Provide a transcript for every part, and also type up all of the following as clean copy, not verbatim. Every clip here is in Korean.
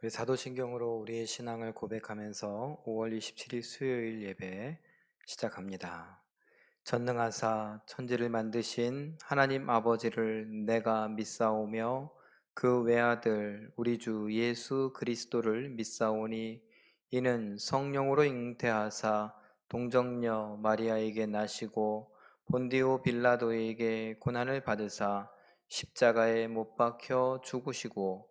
우리 사도신경으로 우리의 신앙을 고백하면서 5월 27일 수요일 예배 시작합니다. 전능하사 천지를 만드신 하나님 아버지를 내가 믿사오며 그 외아들 우리 주 예수 그리스도를 믿사오니 이는 성령으로 잉태하사 동정녀 마리아에게 나시고 본디오 빌라도에게 고난을 받으사 십자가에 못 박혀 죽으시고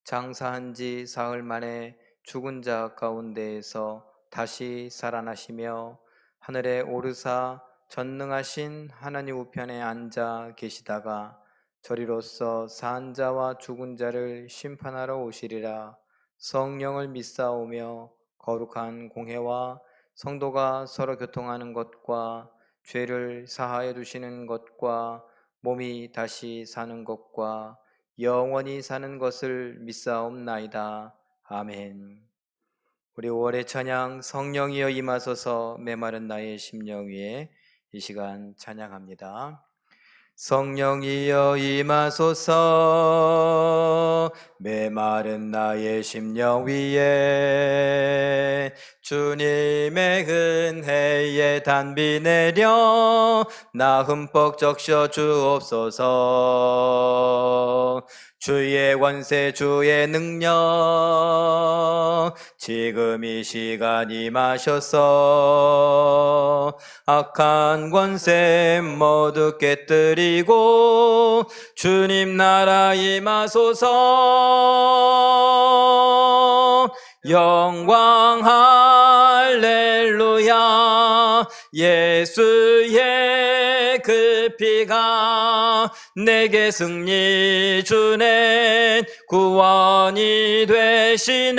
장사한 지 사흘 만에 죽은 자 가운데에서 다시 살아나시며 하늘에 오르사 전능하신 하나님 우편에 앉아 계시다가 저리로서 산 자와 죽은 자를 심판하러 오시리라. 성령을 믿사오며 거룩한 공회와 성도가 서로 교통하는 것과 죄를 사하여 주시는 것과 몸이 다시 사는 것과 영원히 사는 것을 믿사옵나이다. 아멘. 우리 5월의 찬양 성령이여 임하소서 메마른 나의 심령 위에 이 시간 찬양합니다. 성령이여 임하소서 메마른 나의 심령 위에 주님의 은혜에 단비 내려 나 흠뻑 적셔 주옵소서. 주의 권세 주의 능력 지금 이 시간 임하셔서 악한 권세 모두 깨뜨리고 주님 나라 임하소서. 영광 할렐루야. 예수의 그 피가 내게 승리 주네 구원이 되시네.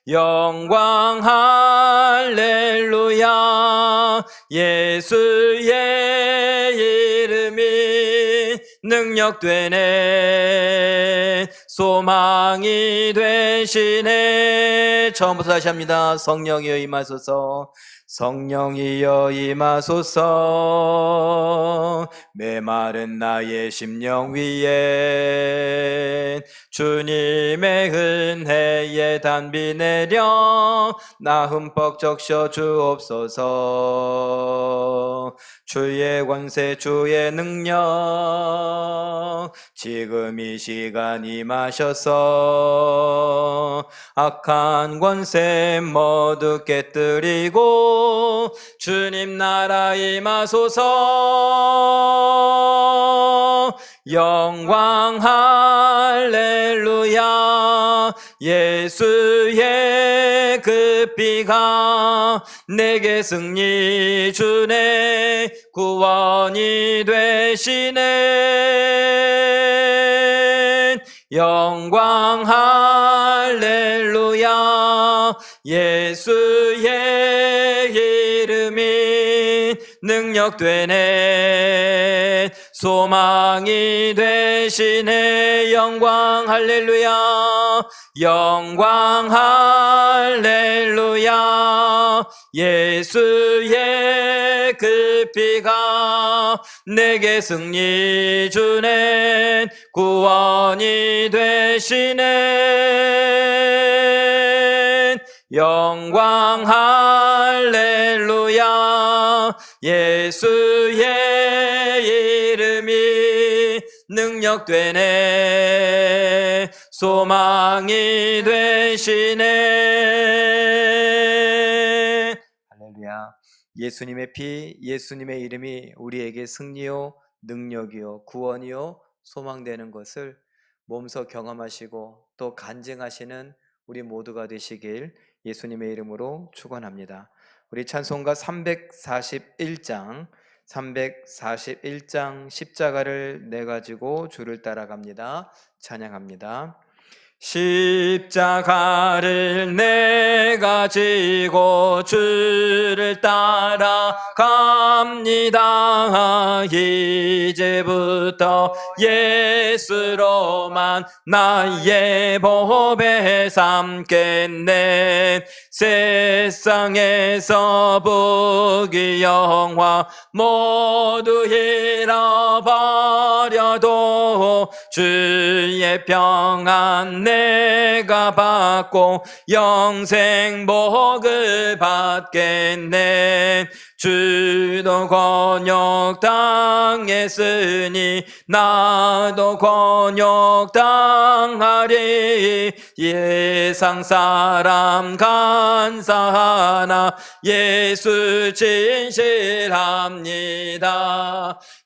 영광 할렐루야. 예수의 이름이 능력되네 소망이 되시네. 처음부터 다시 합니다. 성령이여 임하소서. 성령이여 임하소서. 메마른 나의 심령 위에 주님의 은혜에 단비 내려 나 흠뻑 적셔 주옵소서. 주의 권세 주의 능력 지금 이 시간 임하셔서 악한 권세 모두 깨뜨리고 주님 나라 임하소서. 영광 할렐루야. 예수의 그 피가 내게 승리 주네 구원이 되시네. 영광 할렐루야. 예수의 이름이 능력되네 소망이 되시네. 영광 할렐루야. 영광 할렐루야. 예수의 그 피가 내게 승리 주네 구원이 되시네. 영광 할렐루야. 예수의 이름이 능력되네 소망이 되시네. 할렐루야. 예수님의 피 예수님의 이름이 우리에게 승리요 능력이요 구원이요 소망되는 것을 몸소 경험하시고 또 간증하시는 우리 모두가 되시길 예수님의 이름으로 축원합니다. 우리 찬송가 341장 십자가를 내가지고 주를 따라갑니다. 찬양합니다. 십자가를 내가 지고 주를 따라갑니다. 이제부터 예수로만 나의 보배 삼겠네. 세상에서 부귀 영화 모두 잃어버려도 주의 평안 내가 받고 영생 복을 받겠네. 주도 권역 당했으니 나도 권역 당하리. 예상 사람 간사하나 예수 진실합니다.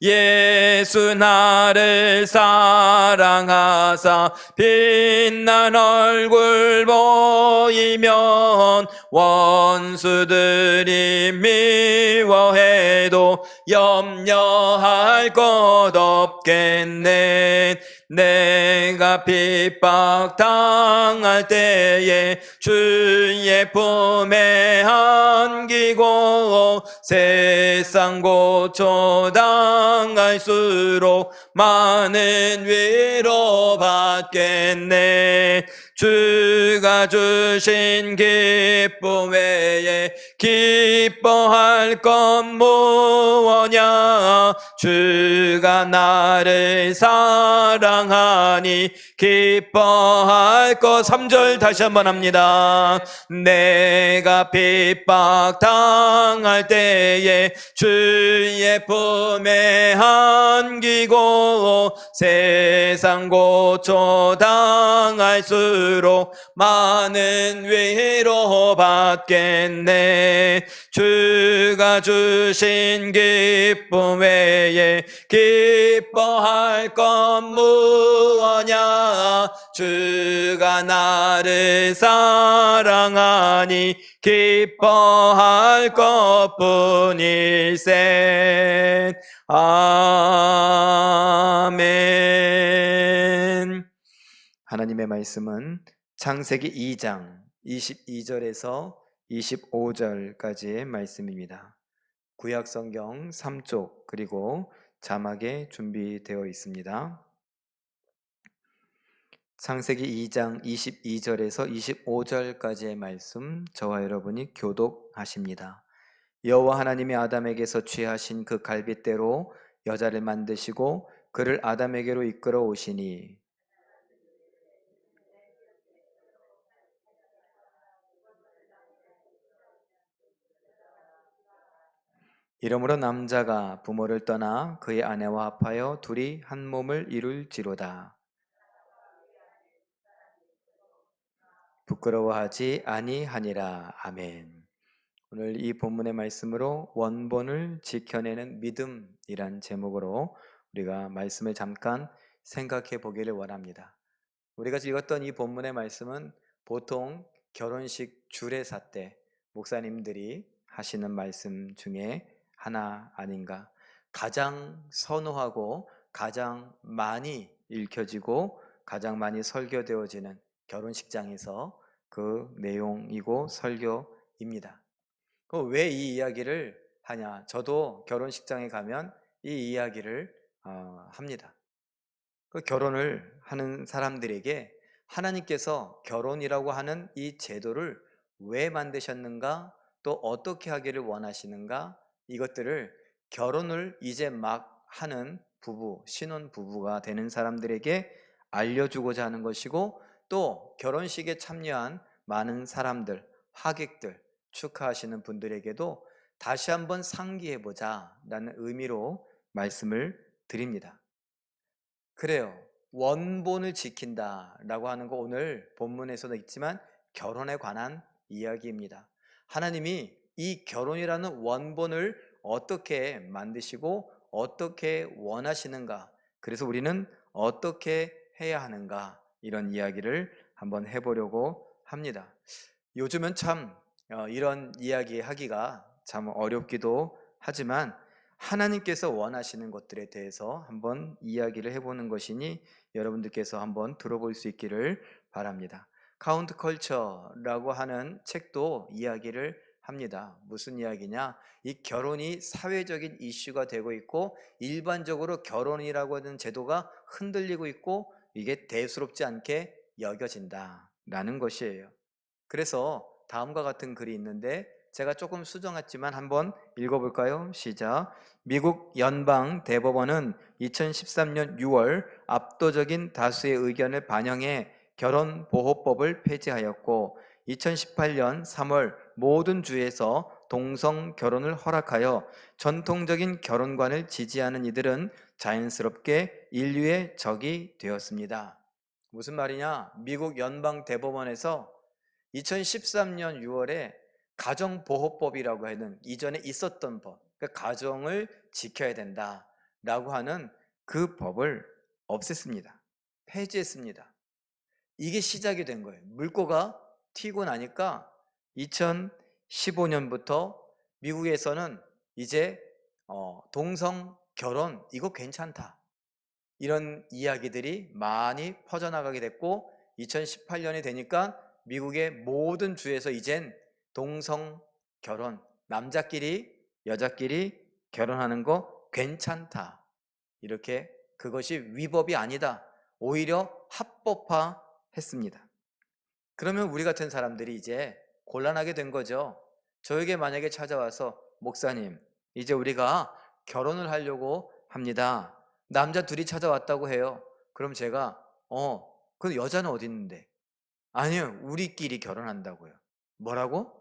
예수 나를 사랑하사 빛난 얼굴 보이면 원수들이 미워해도 염려할 것 없겠네. 내가 핍박당할 때에 주의 품에 안기고 세상 고초 당할수록 많은 위로 받겠네. 주가 주신 기쁨 외에 기뻐할 것 무엇냐. 주가 나를 사랑하니 기뻐할 것. 3절 다시 한번 합니다. 내가 핍박 당할 때에 주의 품에 안기고 세상 고초 당할수록 많은 위로 받겠네. 주가 주신 기쁨 외에 기뻐할 것 무엇냐. 주가 나를 사랑하니 기뻐할 것뿐일세. 아멘. 하나님의 말씀은 창세기 2장 22절에서 25절까지의 말씀입니다. 구약성경 3쪽 그리고 자막에 준비되어 있습니다. 창세기 2장 22절에서 25절까지의 말씀 저와 여러분이 교독하십니다. 여호와 하나님이 아담에게서 취하신 그 갈빗대로 여자를 만드시고 그를 아담에게로 이끌어 오시니 이러므로 남자가 부모를 떠나 그의 아내와 합하여 둘이 한 몸을 이룰지로다. 부끄러워하지 아니하니라. 아멘. 오늘 이 본문의 말씀으로 원본을 지켜내는 믿음이란 제목으로 우리가 말씀을 잠깐 생각해 보기를 원합니다. 우리가 읽었던 이 본문의 말씀은 보통 결혼식 주례사 때 목사님들이 하시는 말씀 중에 하나 아닌가. 가장 선호하고 가장 많이 읽혀지고 가장 많이 설교되어지는 결혼식장에서 그 내용이고 설교입니다. 왜 이 이야기를 하냐? 저도 결혼식장에 가면 이 이야기를 합니다. 그 결혼을 하는 사람들에게 하나님께서 결혼이라고 하는 이 제도를 왜 만드셨는가, 또 어떻게 하기를 원하시는가, 이것들을 결혼을 이제 막 하는 부부, 신혼 부부가 되는 사람들에게 알려주고자 하는 것이고, 또 결혼식에 참여한 많은 사람들, 하객들, 축하하시는 분들에게도 다시 한번 상기해보자 라는 의미로 말씀을 드립니다. 그래요. 원본을 지킨다 라고 하는 거 오늘 본문에서도 있지만 결혼에 관한 이야기입니다. 하나님이 이 결혼이라는 원본을 어떻게 만드시고 어떻게 원하시는가, 그래서 우리는 어떻게 해야 하는가, 이런 이야기를 한번 해보려고 합니다. 요즘은 참 이런 이야기 하기가 참 어렵기도 하지만 하나님께서 원하시는 것들에 대해서 한번 이야기를 해보는 것이니 여러분들께서 한번 들어볼 수 있기를 바랍니다. 카운트 컬처라고 하는 책도 이야기를 합니다. 무슨 이야기냐? 이 결혼이 사회적인 이슈가 되고 있고 일반적으로 결혼이라고 하는 제도가 흔들리고 있고 이게 대수롭지 않게 여겨진다라는 것이에요. 그래서 다음과 같은 글이 있는데 제가 조금 수정했지만 한번 읽어볼까요? 시작. 미국 연방 대법원은 2013년 6월 압도적인 다수의 의견을 반영해 결혼보호법을 폐지하였고 2018년 3월 모든 주에서 동성 결혼을 허락하여 전통적인 결혼관을 지지하는 이들은 자연스럽게 인류의 적이 되었습니다. 무슨 말이냐? 미국 연방 대법원에서 2013년 6월에 가정보호법이라고 하는 이전에 있었던 법, 그러니까 가정을 지켜야 된다라고 하는 그 법을 없앴습니다. 폐지했습니다. 이게 시작이 된 거예요. 물꼬가 튀고 나니까 2015년부터 미국에서는 이제 동성 결혼 이거 괜찮다. 이런 이야기들이 많이 퍼져나가게 됐고 2018년이 되니까 미국의 모든 주에서 이젠 동성 결혼, 남자끼리 여자끼리 결혼하는 거 괜찮다. 이렇게 그것이 위법이 아니다. 오히려 합법화했습니다. 그러면 우리 같은 사람들이 이제 곤란하게 된 거죠. 저에게 만약에 찾아와서 목사님, 이제 우리가 결혼을 하려고 합니다. 남자 둘이 찾아왔다고 해요. 그럼 제가 그 여자는 어디 있는데? 아니요, 우리끼리 결혼한다고요. 뭐라고?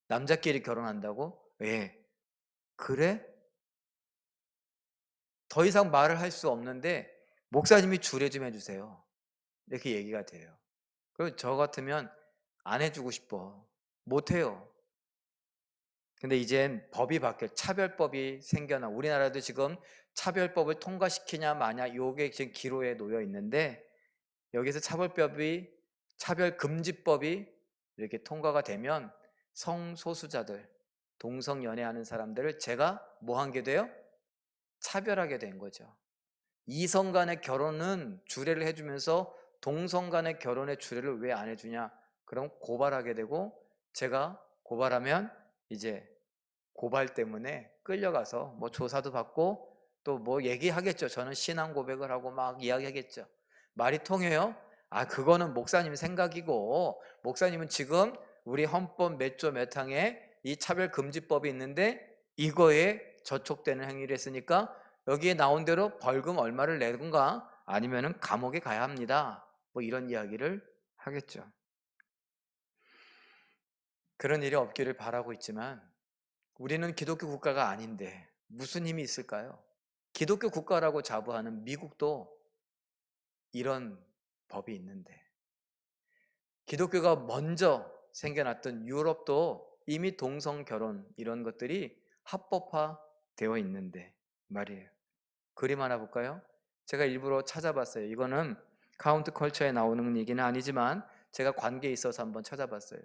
남자끼리 결혼한다고? 예. 그래? 더 이상 말을 할 수 없는데 목사님이 주례 좀 해주세요. 이렇게 얘기가 돼요. 그리고 저 같으면 안 해주고 싶어. 못해요. 근데 이젠 법이 바뀌어 차별법이 생겨나 우리나라도 지금 차별법을 통과시키냐 마냐 요게 지금 기로에 놓여 있는데 여기서 차별금지법이 이렇게 통과가 되면 성소수자들, 동성연애하는 사람들을 제가 뭐 한 게 돼요? 차별하게 된 거죠. 이성 간의 결혼은 주례를 해주면서 동성 간의 결혼의 주례를 왜 안 해주냐? 그럼 고발하게 되고 제가 고발하면 이제 고발 때문에 끌려가서 뭐 조사도 받고 또 뭐 얘기하겠죠. 저는 신앙 고백을 하고 막 이야기하겠죠. 말이 통해요? 아, 그거는 목사님 생각이고 목사님은 지금 우리 헌법 몇 조 몇 항에 이 차별금지법이 있는데 이거에 저촉되는 행위를 했으니까 여기에 나온 대로 벌금 얼마를 내든가 아니면은 감옥에 가야 합니다. 뭐 이런 이야기를 하겠죠. 그런 일이 없기를 바라고 있지만 우리는 기독교 국가가 아닌데 무슨 힘이 있을까요? 기독교 국가라고 자부하는 미국도 이런 법이 있는데 기독교가 먼저 생겨났던 유럽도 이미 동성 결혼 이런 것들이 합법화되어 있는데 말이에요. 그림 하나 볼까요? 제가 일부러 찾아봤어요. 이거는 카운트 컬처에 나오는 얘기는 아니지만 제가 관계에 있어서 한번 찾아봤어요.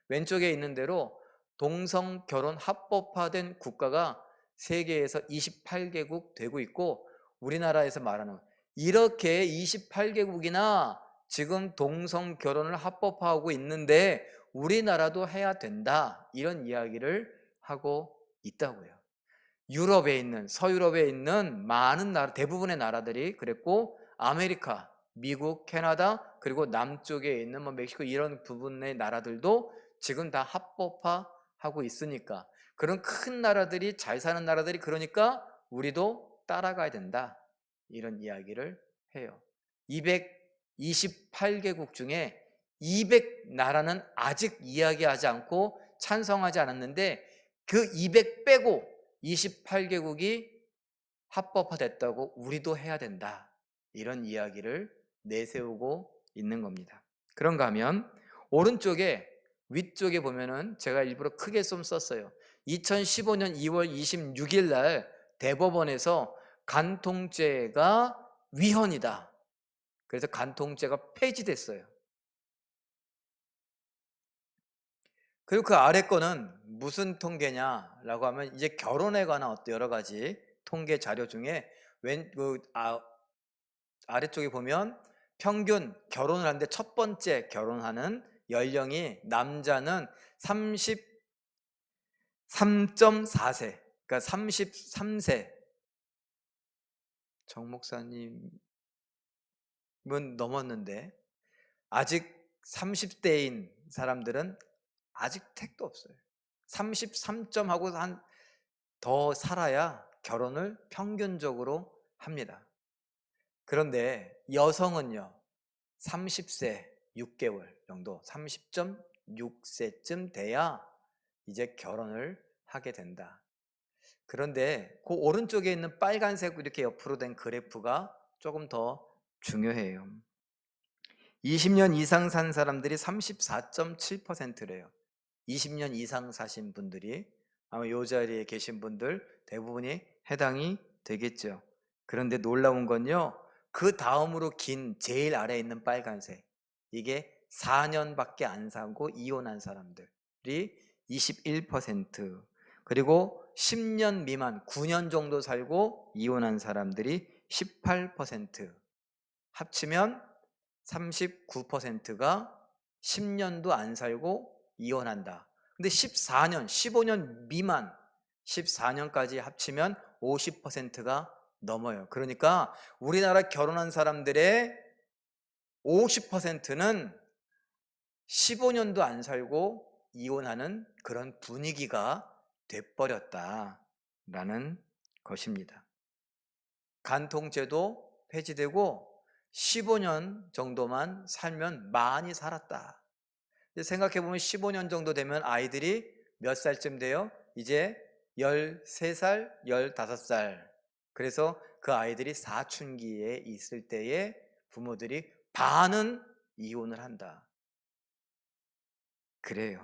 왼쪽에 있는 대로 동성 결혼 합법화된 국가가 세계에서 28개국 되고 있고 우리나라에서 말하는 이렇게 28개국이나 지금 동성 결혼을 합법화하고 있는데 우리나라도 해야 된다 이런 이야기를 하고 있다고요. 유럽에 있는 서유럽에 있는 많은 나라 대부분의 나라들이 그랬고 아메리카, 미국, 캐나다 그리고 남쪽에 있는 뭐 멕시코 이런 부분의 나라들도 지금 다 합법화하고 있으니까 그런 큰 나라들이 잘 사는 나라들이 그러니까 우리도 따라가야 된다 이런 이야기를 해요. 228개국 중에 200나라는 아직 이야기하지 않고 찬성하지 않았는데 그 200 빼고 28개국이 합법화됐다고 우리도 해야 된다. 이런 이야기를 내세우고 있는 겁니다. 그런가 하면 오른쪽에 위쪽에 보면은 제가 일부러 크게 좀 썼어요. 2015년 2월 26일 날 대법원에서 간통죄가 위헌이다. 그래서 간통죄가 폐지됐어요. 그리고 그 아래 거는 무슨 통계냐라고 하면 이제 결혼에 관한 어떤 여러 가지 통계 자료 중에 아래쪽에 보면 평균 결혼을 하는데 첫 번째 결혼하는 연령이 남자는 33.4세, 그러니까 33세. 정 목사님은 넘었는데 아직 30대인 사람들은 아직 택도 없어요. 33점 하고 한 더 살아야 결혼을 평균적으로 합니다. 그런데 여성은요, 30세 6개월 정도, 30.6세쯤 돼야 이제 결혼을 하게 된다. 그런데 그 오른쪽에 있는 빨간색 이렇게 옆으로 된 그래프가 조금 더 중요해요. 20년 이상 산 사람들이 34.7%래요. 20년 이상 사신 분들이, 아마 이 자리에 계신 분들 대부분이 해당이 되겠죠. 그런데 놀라운 건요, 그 다음으로 긴 제일 아래에 있는 빨간색, 이게 4년밖에 안 살고 이혼한 사람들이 21%, 그리고 10년 미만 9년 정도 살고 이혼한 사람들이 18%, 합치면 39%가 10년도 안 살고 이혼한다. 근데 14년, 15년 미만 14년까지 합치면 50%가 넘어요. 그러니까 우리나라 결혼한 사람들의 50%는 15년도 안 살고 이혼하는 그런 분위기가 돼버렸다라는 것입니다. 간통죄도 폐지되고 15년 정도만 살면 많이 살았다. 생각해보면 15년 정도 되면 아이들이 몇 살쯤 돼요? 이제 13살, 15살. 그래서 그 아이들이 사춘기에 있을 때에 부모들이 반은 이혼을 한다. 그래요.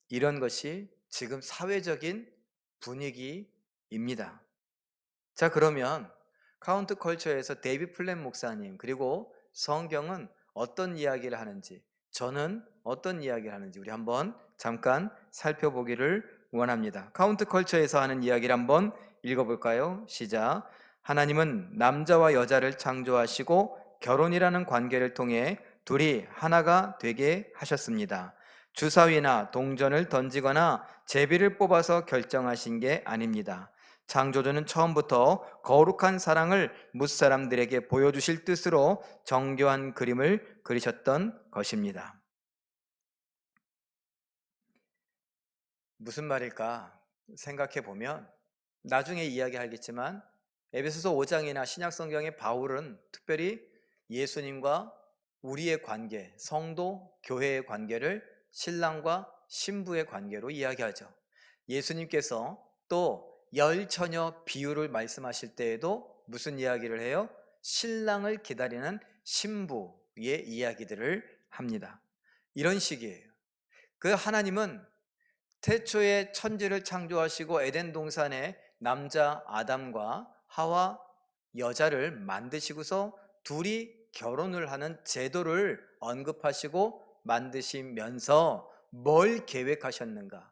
이런 것이 지금 사회적인 분위기입니다. 자, 그러면 카운트 컬처에서 데이비 플랫 목사님, 그리고 성경은 어떤 이야기를 하는지, 저는 어떤 이야기를 하는지 우리 한번 잠깐 살펴보기를 원합니다. 카운트 컬처에서 하는 이야기를 한번 읽어볼까요? 시작. 하나님은 남자와 여자를 창조하시고 결혼이라는 관계를 통해 둘이 하나가 되게 하셨습니다. 주사위나 동전을 던지거나 제비를 뽑아서 결정하신 게 아닙니다. 창조주는 처음부터 거룩한 사랑을 무사람들에게 보여주실 뜻으로 정교한 그림을 그리셨던 것입니다. 무슨 말일까 생각해 보면 나중에 이야기하겠지만 에베소서 5장이나 신약성경의 바울은 특별히 예수님과 우리의 관계, 성도, 교회의 관계를 신랑과 신부의 관계로 이야기하죠. 예수님께서 또 열처녀 비유를 말씀하실 때에도 무슨 이야기를 해요? 신랑을 기다리는 신부의 이야기들을 합니다. 이런 식이에요. 그 하나님은 태초에 천지를 창조하시고 에덴 동산에 남자 아담과 하와 여자를 만드시고서 둘이 결혼을 하는 제도를 언급하시고 만드시면서 뭘 계획하셨는가?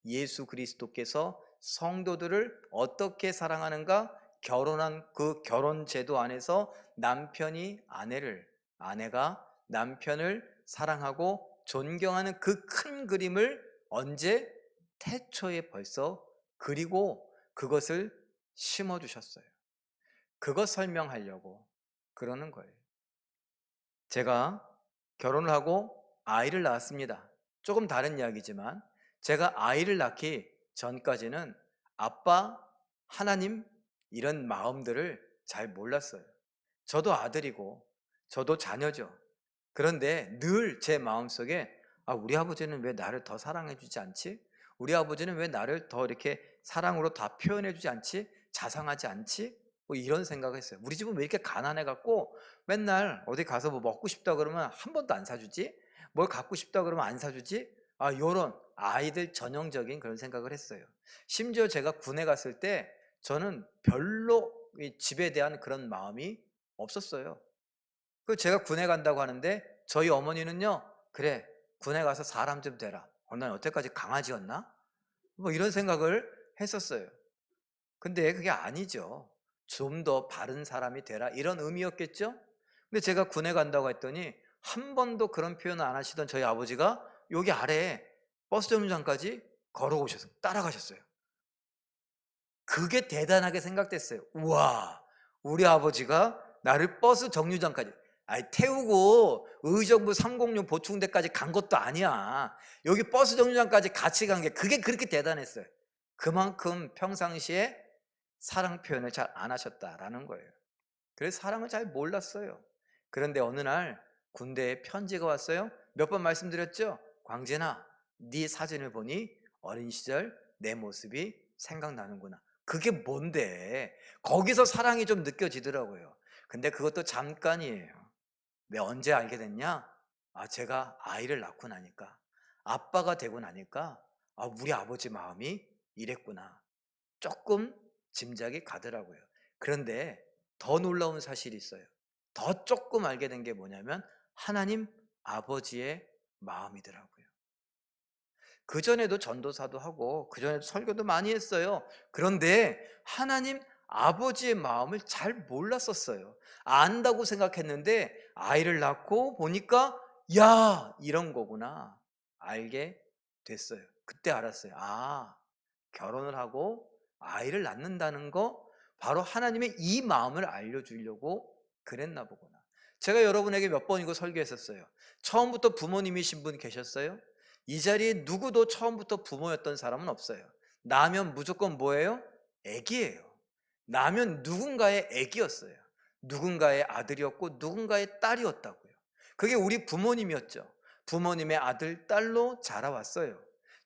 예수 그리스도께서 성도들을 어떻게 사랑하는가? 결혼한 그 결혼 제도 안에서 남편이 아내를, 아내가 남편을 사랑하고 존경하는 그 큰 그림을 언제? 태초에 벌써 그리고 그것을 심어주셨어요. 그것 설명하려고 그러는 거예요. 제가 결혼을 하고 아이를 낳았습니다. 조금 다른 이야기지만 제가 아이를 낳기 전까지는 아빠, 하나님 이런 마음들을 잘 몰랐어요. 저도 아들이고 저도 자녀죠. 그런데 늘 제 마음속에 우리 아버지는 왜 나를 더 사랑해 주지 않지? 우리 아버지는 왜 나를 더 이렇게 사랑으로 다 표현해 주지 않지? 자상하지 않지? 뭐 이런 생각을 했어요. 우리 집은 왜 이렇게 가난해 갖고 맨날 어디 가서 뭐 먹고 싶다 그러면 한 번도 안 사주지? 뭘 갖고 싶다 그러면 안 사주지? 요런 아이들 전형적인 그런 생각을 했어요. 심지어 제가 군에 갔을 때 저는 별로 이 집에 대한 그런 마음이 없었어요. 그 제가 군에 간다고 하는데 저희 어머니는요, 그래 군에 가서 사람 좀 되라. 난 여태까지 강아지였나? 뭐 이런 생각을 했었어요. 근데 그게 아니죠. 좀 더 바른 사람이 되라 이런 의미였겠죠. 근데 제가 군에 간다고 했더니 한 번도 그런 표현을 안 하시던 저희 아버지가 여기 아래에 버스 정류장까지 걸어오셔서 따라가셨어요. 그게 대단하게 생각됐어요. 우와, 우리 아버지가 나를 버스 정류장까지, 아이, 태우고 의정부 306 보충대까지 간 것도 아니야. 여기 버스 정류장까지 같이 간 게 그게 그렇게 대단했어요. 그만큼 평상시에 사랑 표현을 잘 안 하셨다라는 거예요. 그래서 사랑을 잘 몰랐어요. 그런데 어느 날 군대에 편지가 왔어요. 몇 번 말씀드렸죠? 광진아, 네 사진을 보니 어린 시절 내 모습이 생각나는구나. 그게 뭔데? 거기서 사랑이 좀 느껴지더라고요. 근데 그것도 잠깐이에요. 왜 언제 알게 됐냐? 아, 제가 아이를 낳고 나니까, 아빠가 되고 나니까, 아, 우리 아버지 마음이 이랬구나. 조금 짐작이 가더라고요. 그런데 더 놀라운 사실이 있어요. 더 조금 알게 된 게 뭐냐면 하나님 아버지의 마음이더라고요. 그전에도 전도사도 하고 그전에도 설교도 많이 했어요. 그런데 하나님 아버지의 마음을 잘 몰랐었어요. 안다고 생각했는데 아이를 낳고 보니까 야, 이런 거구나 알게 됐어요. 그때 알았어요. 아, 결혼을 하고 아이를 낳는다는 거 바로 하나님의 이 마음을 알려주려고 그랬나 보구나. 제가 여러분에게 몇 번이고 설교했었어요. 처음부터 부모님이신 분 계셨어요? 이 자리에 누구도 처음부터 부모였던 사람은 없어요. 나면 무조건 뭐예요? 애기예요. 나면 누군가의 애기였어요. 누군가의 아들이었고 누군가의 딸이었다고요. 그게 우리 부모님이었죠. 부모님의 아들, 딸로 자라왔어요.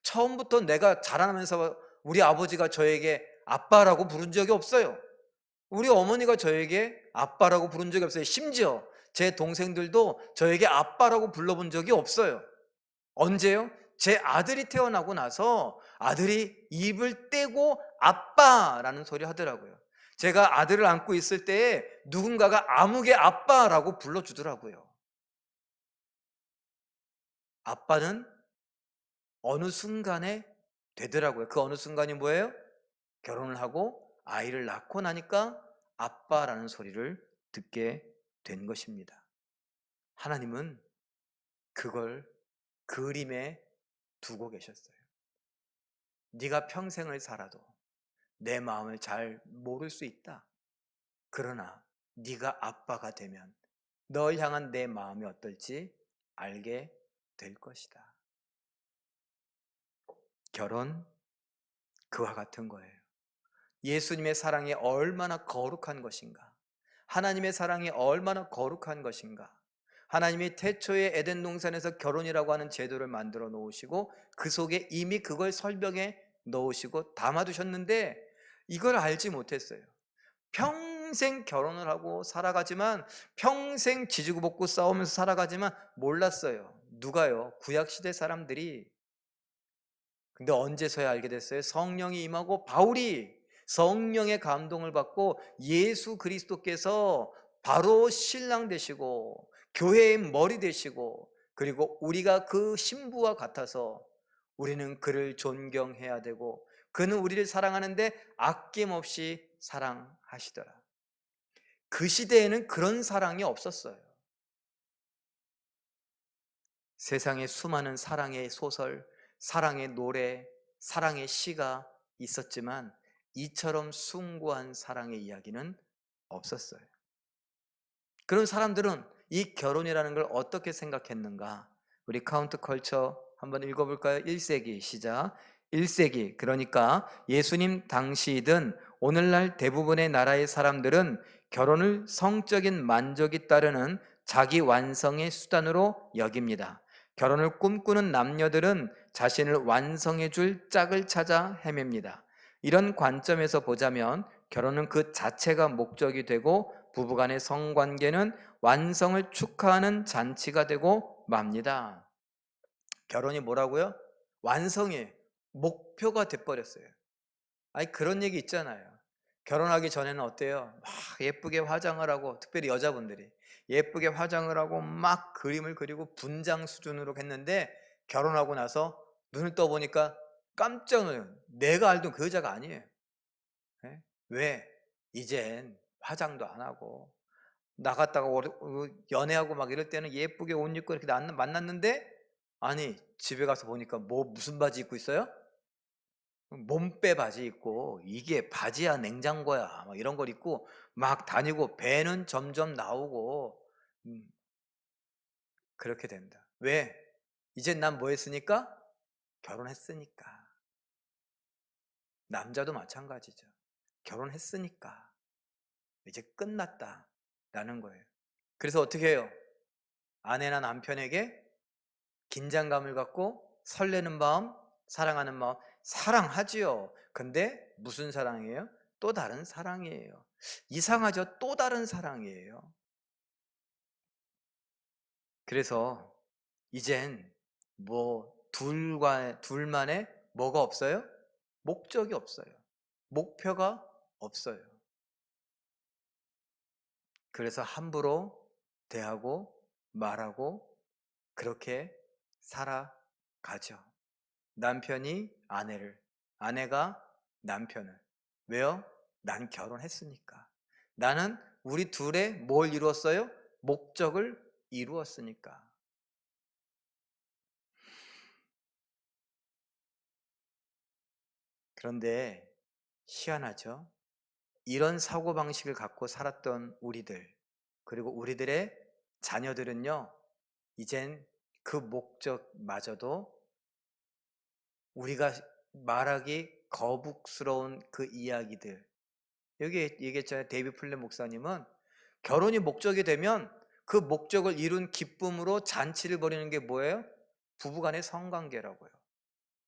처음부터 내가 자라나면서 우리 아버지가 저에게 아빠라고 부른 적이 없어요. 우리 어머니가 저에게 아빠라고 부른 적이 없어요. 심지어 제 동생들도 저에게 아빠라고 불러본 적이 없어요. 언제요? 제 아들이 태어나고 나서 아들이 입을 떼고 아빠라는 소리 하더라고요. 제가 아들을 안고 있을 때에 누군가가 아무개 아빠라고 불러주더라고요. 아빠는 어느 순간에 되더라고요. 그 어느 순간이 뭐예요? 결혼을 하고 아이를 낳고 나니까 아빠라는 소리를 듣게 된 것입니다. 하나님은 그걸 그림에 두고 계셨어요. 네가 평생을 살아도 내 마음을 잘 모를 수 있다. 그러나 네가 아빠가 되면 널 향한 내 마음이 어떨지 알게 될 것이다. 결혼 그와 같은 거예요. 예수님의 사랑이 얼마나 거룩한 것인가? 하나님의 사랑이 얼마나 거룩한 것인가? 하나님이 태초에 에덴 동산에서 결혼이라고 하는 제도를 만들어 놓으시고 그 속에 이미 그걸 설명해 놓으시고 담아두셨는데 이걸 알지 못했어요. 평생 결혼을 하고 살아가지만, 평생 지지고 볶고 싸우면서 살아가지만 몰랐어요. 누가요? 구약시대 사람들이. 근데 언제서야 알게 됐어요? 성령이 임하고 바울이 성령의 감동을 받고 예수 그리스도께서 바로 신랑 되시고 교회의 머리 되시고, 그리고 우리가 그 신부와 같아서 우리는 그를 존경해야 되고 그는 우리를 사랑하는데 아낌없이 사랑하시더라. 그 시대에는 그런 사랑이 없었어요. 세상에 수많은 사랑의 소설, 사랑의 노래, 사랑의 시가 있었지만 이처럼 숭고한 사랑의 이야기는 없었어요. 그런 사람들은 이 결혼이라는 걸 어떻게 생각했는가? 우리 카운트 컬처 한번 읽어볼까요? 1세기 시작. 1세기, 그러니까 예수님 당시이든 오늘날 대부분의 나라의 사람들은 결혼을 성적인 만족이 따르는 자기 완성의 수단으로 여깁니다. 결혼을 꿈꾸는 남녀들은 자신을 완성해 줄 짝을 찾아 헤맵니다. 이런 관점에서 보자면 결혼은 그 자체가 목적이 되고 부부간의 성관계는 완성을 축하하는 잔치가 되고 맙니다. 결혼이 뭐라고요? 완성의 목표가 돼버렸어요. 아니, 그런 얘기 있잖아요. 결혼하기 전에는 어때요? 막 예쁘게 화장을 하고, 특별히 여자분들이 예쁘게 화장을 하고 막 그림을 그리고 분장 수준으로 했는데 결혼하고 나서 눈을 떠보니까 깜짝 놀라요. 내가 알던 그 여자가 아니에요. 예? 왜? 이젠 화장도 안 하고 나갔다가 연애하고 막 이럴 때는 예쁘게 옷 입고 이렇게 만났는데, 아니 집에 가서 보니까 뭐 무슨 바지 입고 있어요? 몸빼 바지 입고, 이게 바지야 냉장고야 막 이런 걸 입고 막 다니고 배는 점점 나오고 그렇게 된다. 왜? 이젠 난 뭐 했으니까? 결혼했으니까. 남자도 마찬가지죠. 결혼했으니까 이제 끝났다라는 거예요. 그래서 어떻게 해요? 아내나 남편에게 긴장감을 갖고 설레는 마음, 사랑하는 마음, 사랑하지요. 근데 무슨 사랑이에요? 또 다른 사랑이에요. 이상하죠? 또 다른 사랑이에요. 그래서 이젠 뭐 둘만의 뭐가 없어요? 목적이 없어요. 목표가 없어요. 그래서 함부로 대하고 말하고 그렇게 살아가죠. 남편이 아내를, 아내가 남편을. 왜요? 난 결혼했으니까. 나는 우리 둘의 뭘 이루었어요? 목적을 이루었으니까. 그런데 희한하죠? 이런 사고방식을 갖고 살았던 우리들, 그리고 우리들의 자녀들은요, 이젠 그 목적마저도 우리가 말하기 거북스러운 그 이야기들, 여기 얘기했잖아요. 데이비드 플랫 목사님은 결혼이 목적이 되면 그 목적을 이룬 기쁨으로 잔치를 벌이는 게 뭐예요? 부부간의 성관계라고요.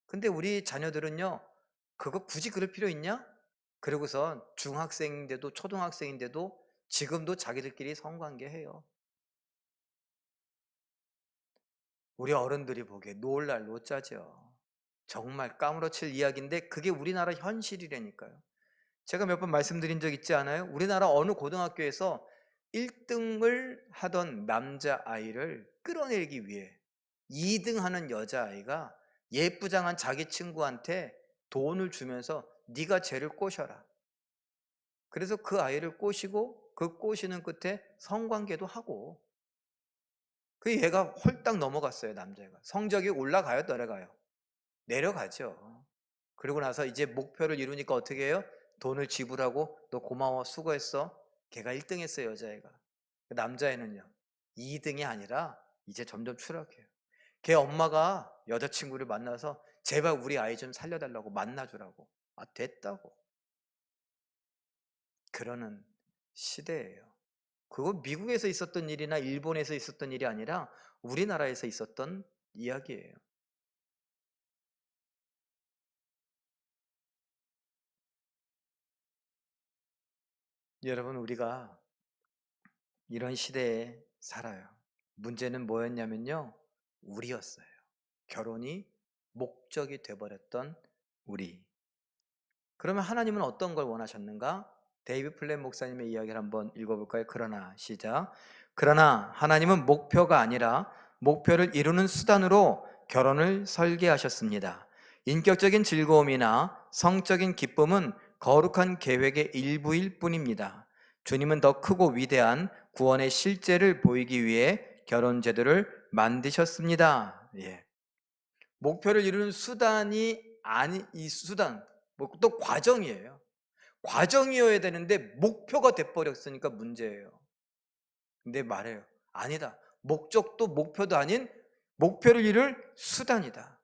근데 우리 자녀들은요, 그거 굳이 그럴 필요 있냐? 그러고선 중학생인데도 초등학생인데도 지금도 자기들끼리 성관계 해요. 우리 어른들이 보기에 노을 노짜죠. 정말 까무러칠 이야기인데 그게 우리나라 현실이라니까요. 제가 몇 번 말씀드린 적 있지 않아요? 우리나라 어느 고등학교에서 1등을 하던 남자아이를 끌어내기 위해 2등 하는 여자아이가 예쁘장한 자기 친구한테 돈을 주면서 네가 쟤를 꼬셔라. 그래서 그 아이를 꼬시고 그 꼬시는 끝에 성관계도 하고, 그 얘가 홀딱 넘어갔어요. 남자애가 성적이 올라가요, 내려가요? 내려가죠. 그리고 나서 이제 목표를 이루니까 어떻게 해요? 돈을 지불하고 너 고마워 수고했어. 걔가 1등 했어요. 여자애가. 남자애는요 2등이 아니라 이제 점점 추락해요. 걔 엄마가 여자친구를 만나서 제발 우리 아이 좀 살려달라고 만나주라고. 아 됐다고. 그러는 시대예요. 그거 미국에서 있었던 일이나 일본에서 있었던 일이 아니라 우리나라에서 있었던 이야기예요. 여러분, 우리가 이런 시대에 살아요. 문제는 뭐였냐면요, 우리였어요. 결혼이 목적이 돼버렸던 우리. 그러면 하나님은 어떤 걸 원하셨는가? 데이비드 플랫 목사님의 이야기를 한번 읽어볼까요? 그러나 시작. 그러나 하나님은 목표가 아니라 목표를 이루는 수단으로 결혼을 설계하셨습니다. 인격적인 즐거움이나 성적인 기쁨은 거룩한 계획의 일부일 뿐입니다. 주님은 더 크고 위대한 구원의 실제를 보이기 위해 결혼 제도를 만드셨습니다. 예. 목표를 이루는 수단이 아니, 이 수단, 또 과정이에요. 과정이어야 되는데 목표가 돼버렸으니까 문제예요. 근데 말해요. 아니다. 목적도 목표도 아닌 목표를 이룰 수단이다.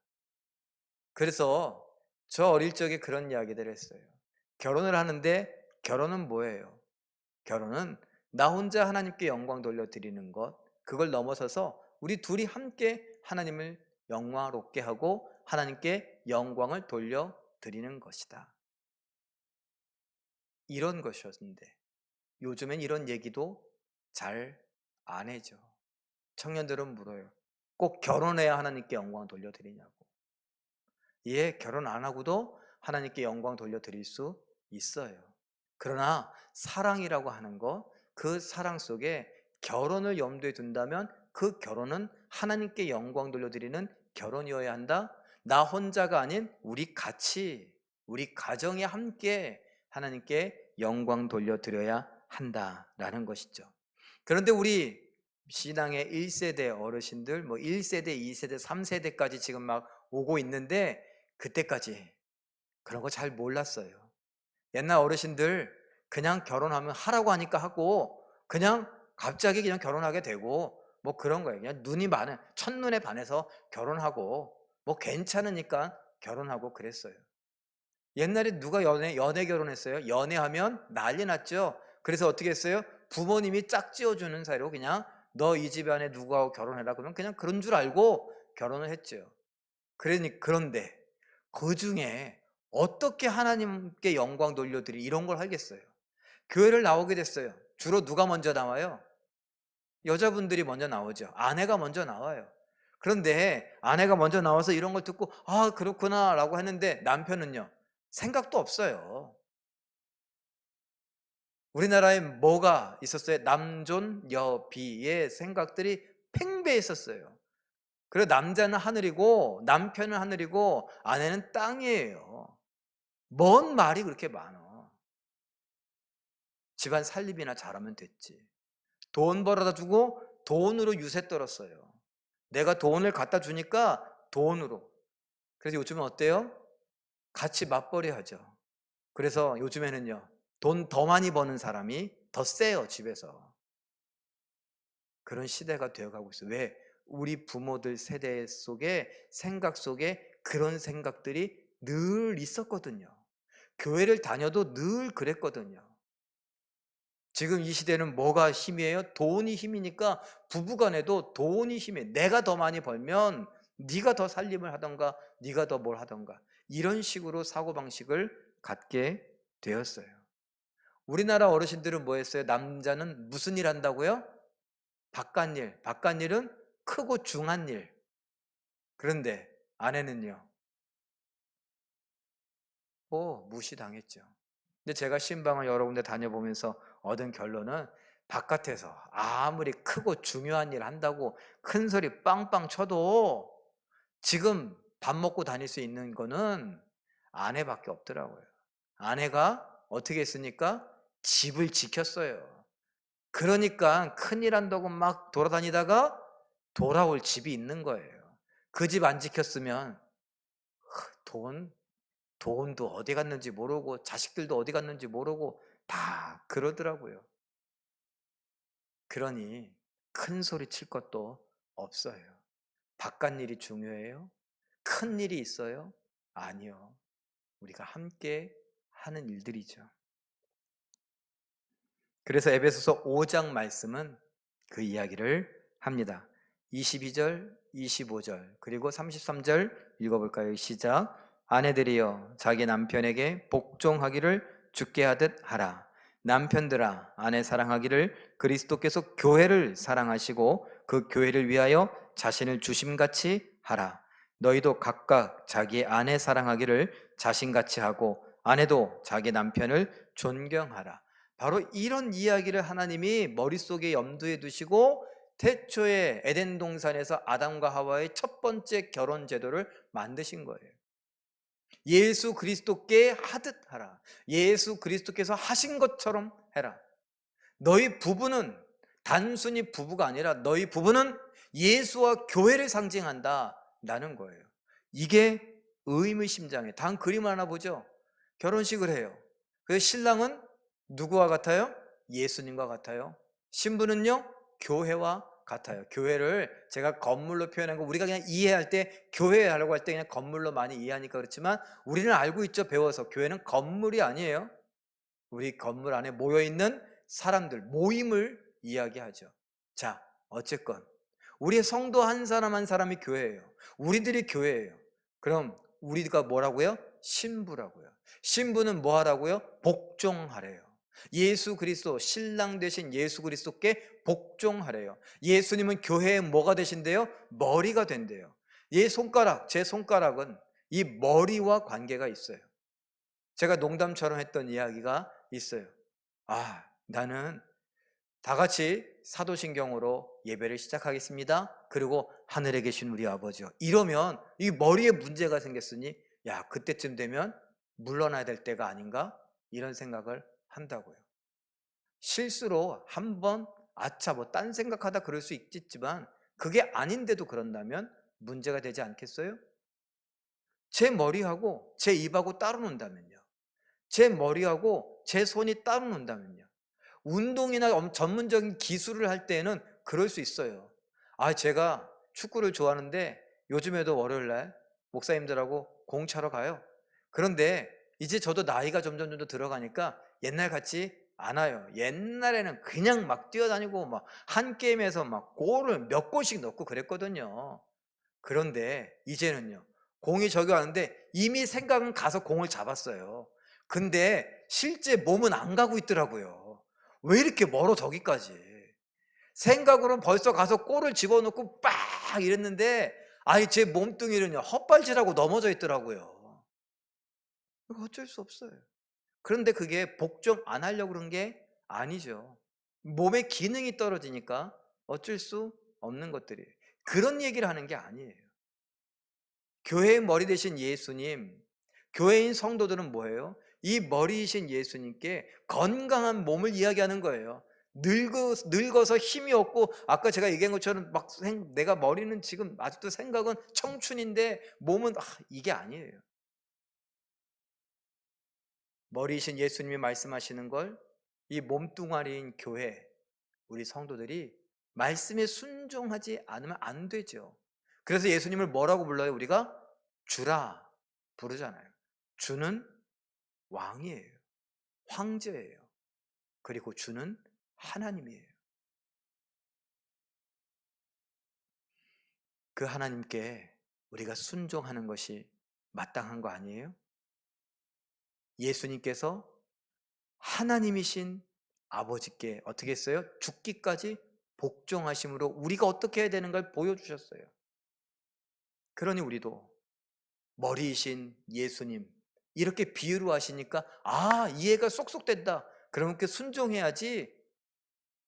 그래서 저 어릴 적에 그런 이야기들을 했어요. 결혼을 하는데 결혼은 뭐예요? 결혼은 나 혼자 하나님께 영광 돌려드리는 것, 그걸 넘어서서 우리 둘이 함께 하나님을 영광롭게 하고 하나님께 영광을 돌려드리는 것이다. 이런 것이었는데 요즘엔 이런 얘기도 잘 안 해죠. 청년들은 물어요. 꼭 결혼해야 하나님께 영광 돌려드리냐고. 예, 결혼 안 하고도 하나님께 영광 돌려드릴 수 있어요. 그러나 사랑이라고 하는 것, 그 사랑 속에 결혼을 염두에 둔다면 그 결혼은 하나님께 영광 돌려드리는 결혼이어야 한다. 나 혼자가 아닌 우리 같이, 우리 가정이 함께 하나님께 영광 돌려드려야 한다라는 것이죠. 그런데 우리 신앙의 1세대 어르신들, 뭐 1세대, 2세대, 3세대까지 지금 막 오고 있는데 그때까지 그런 거 잘 몰랐어요. 옛날 어르신들 그냥 결혼하면 하라고 하니까 하고 그냥 갑자기 그냥 결혼하게 되고 뭐 그런 거예요. 그냥 눈이 많은 첫눈에 반해서 결혼하고 뭐 괜찮으니까 결혼하고 그랬어요. 옛날에 누가 연애 결혼했어요? 연애하면 난리 났죠. 그래서 어떻게 했어요? 부모님이 짝지어 주는 사이로 그냥 너 이 집안에 누구하고 결혼해라 그러면 그냥 그런 줄 알고 결혼을 했죠. 그런데 그중에 어떻게 하나님께 영광 돌려드리 이런 걸 하겠어요? 교회를 나오게 됐어요. 주로 누가 먼저 나와요? 여자분들이 먼저 나오죠. 아내가 먼저 나와요. 그런데 아내가 먼저 나와서 이런 걸 듣고 아 그렇구나 라고 했는데 남편은요 생각도 없어요. 우리나라에 뭐가 있었어요? 남존 여비의 생각들이 팽배했었어요. 그리고 남자는 하늘이고 남편은 하늘이고 아내는 땅이에요. 뭔 말이 그렇게 많어. 집안 살림이나 잘하면 됐지. 돈 벌어다 주고 돈으로 유세 떨었어요. 내가 돈을 갖다 주니까 돈으로. 그래서 요즘은 어때요? 같이 맞벌이 하죠. 그래서 요즘에는요 돈 더 많이 버는 사람이 더 세요 집에서. 그런 시대가 되어가고 있어요. 왜? 우리 부모들 세대 속에 생각 속에 그런 생각들이 늘 있었거든요. 교회를 다녀도 늘 그랬거든요. 지금 이 시대는 뭐가 힘이에요? 돈이 힘이니까 부부간에도 돈이 힘이에요. 내가 더 많이 벌면 네가 더 살림을 하던가 네가 더 뭘 하던가 이런 식으로 사고방식을 갖게 되었어요. 우리나라 어르신들은 뭐 했어요? 남자는 무슨 일 한다고요? 바깥일. 바깥일은 크고 중한 일. 그런데 아내는요? 무시당했죠. 근데 제가 신방을 여러 군데 다녀보면서 얻은 결론은 바깥에서 아무리 크고 중요한 일 한다고 큰 소리 빵빵 쳐도 지금 밥 먹고 다닐 수 있는 거는 아내밖에 없더라고요. 아내가 어떻게 했습니까? 집을 지켰어요. 그러니까 큰일 한다고 막 돌아다니다가 돌아올 집이 있는 거예요. 그 집 안 지켰으면 돈, 돈도 어디 갔는지 모르고 자식들도 어디 갔는지 모르고 다 그러더라고요. 그러니 큰 소리 칠 것도 없어요. 바깥 일이 중요해요? 큰 일이 있어요? 아니요. 우리가 함께 하는 일들이죠. 그래서 에베소서 5장 말씀은 그 이야기를 합니다. 22절, 25절, 그리고 33절 읽어볼까요? 시작. 아내들이여 자기 남편에게 복종하기를 주께 하듯 하라. 남편들아 아내 사랑하기를 그리스도께서 교회를 사랑하시고 그 교회를 위하여 자신을 주심같이 하라. 너희도 각각 자기 아내 사랑하기를 자신같이 하고 아내도 자기 남편을 존경하라. 바로 이런 이야기를 하나님이 머릿속에 염두에 두시고 태초에 에덴 동산에서 아담과 하와의 첫 번째 결혼 제도를 만드신 거예요. 예수 그리스도께 하듯 하라. 예수 그리스도께서 하신 것처럼 해라. 너희 부부는 단순히 부부가 아니라 너희 부부는 예수와 교회를 상징한다라는 거예요. 이게 의미심장해요. 다음 그림 하나 보죠. 결혼식을 해요. 그래서 신랑은 누구와 같아요? 예수님과 같아요. 신부는요? 교회와 같아요. 교회를 제가 건물로 표현한 거 우리가 그냥 이해할 때 교회라고 할 때 그냥 건물로 많이 이해하니까 그렇지만 우리는 알고 있죠. 배워서 교회는 건물이 아니에요. 우리 건물 안에 모여있는 사람들, 모임을 이야기하죠. 자, 어쨌건 우리의 성도 한 사람 한 사람이 교회예요. 우리들이 교회예요. 그럼 우리가 뭐라고요? 신부라고요. 신부는 뭐 하라고요? 복종하래요. 예수 그리스도, 신랑 되신 예수 그리스도께 복종하래요. 예수님은 교회의 뭐가 되신대요? 머리가 된대요. 제 손가락은 이 머리와 관계가 있어요. 제가 농담처럼 했던 이야기가 있어요. 나는 다 같이 사도신경으로 예배를 시작하겠습니다. 그리고 하늘에 계신 우리 아버지요. 이러면 이 머리에 문제가 생겼으니 그때쯤 되면 물러나야 될 때가 아닌가? 이런 생각을 한다고요. 실수로 한번 뭐 딴 생각하다 그럴 수 있겠지만 그게 아닌데도 그런다면 문제가 되지 않겠어요? 제 머리하고 제 입하고 따로 논다면요. 제 머리하고 제 손이 따로 논다면요. 운동이나 전문적인 기술을 할 때는 그럴 수 있어요. 제가 축구를 좋아하는데 요즘에도 월요일 날 목사님들하고 공 차러 가요. 그런데 이제 저도 나이가 점점 들어가니까 옛날 같지 않아요. 옛날에는 그냥 막 뛰어다니고 막 한 게임에서 막 골을 몇 골씩 넣고 그랬거든요. 그런데 이제는요. 공이 저기 왔는데 이미 생각은 가서 공을 잡았어요. 근데 실제 몸은 안 가고 있더라고요. 왜 이렇게 멀어 저기까지. 생각으로는 벌써 가서 골을 집어넣고 빡 이랬는데 제 몸뚱이는요 헛발질하고 넘어져 있더라고요. 이거 어쩔 수 없어요. 그런데 그게 복종 안 하려고 그런 게 아니죠. 몸의 기능이 떨어지니까 어쩔 수 없는 것들이에요. 그런 얘기를 하는 게 아니에요. 교회의 머리 되신 예수님, 교회인 성도들은 뭐예요? 이 머리이신 예수님께 건강한 몸을 이야기하는 거예요. 늙어서 힘이 없고 아까 제가 얘기한 것처럼 내가 머리는 지금 아직도 생각은 청춘인데 몸은 이게 아니에요. 머리이신 예수님이 말씀하시는 걸 이 몸뚱아리인 교회 우리 성도들이 말씀에 순종하지 않으면 안 되죠. 그래서 예수님을 뭐라고 불러요? 우리가 주라 부르잖아요. 주는 왕이에요. 황제예요. 그리고 주는 하나님이에요. 그 하나님께 우리가 순종하는 것이 마땅한 거 아니에요? 예수님께서 하나님이신 아버지께 어떻게 했어요? 죽기까지 복종하심으로 우리가 어떻게 해야 되는 걸 보여주셨어요. 그러니 우리도 머리이신 예수님 이렇게 비유로 하시니까 이해가 쏙쏙 된다. 그러면 그 순종해야지.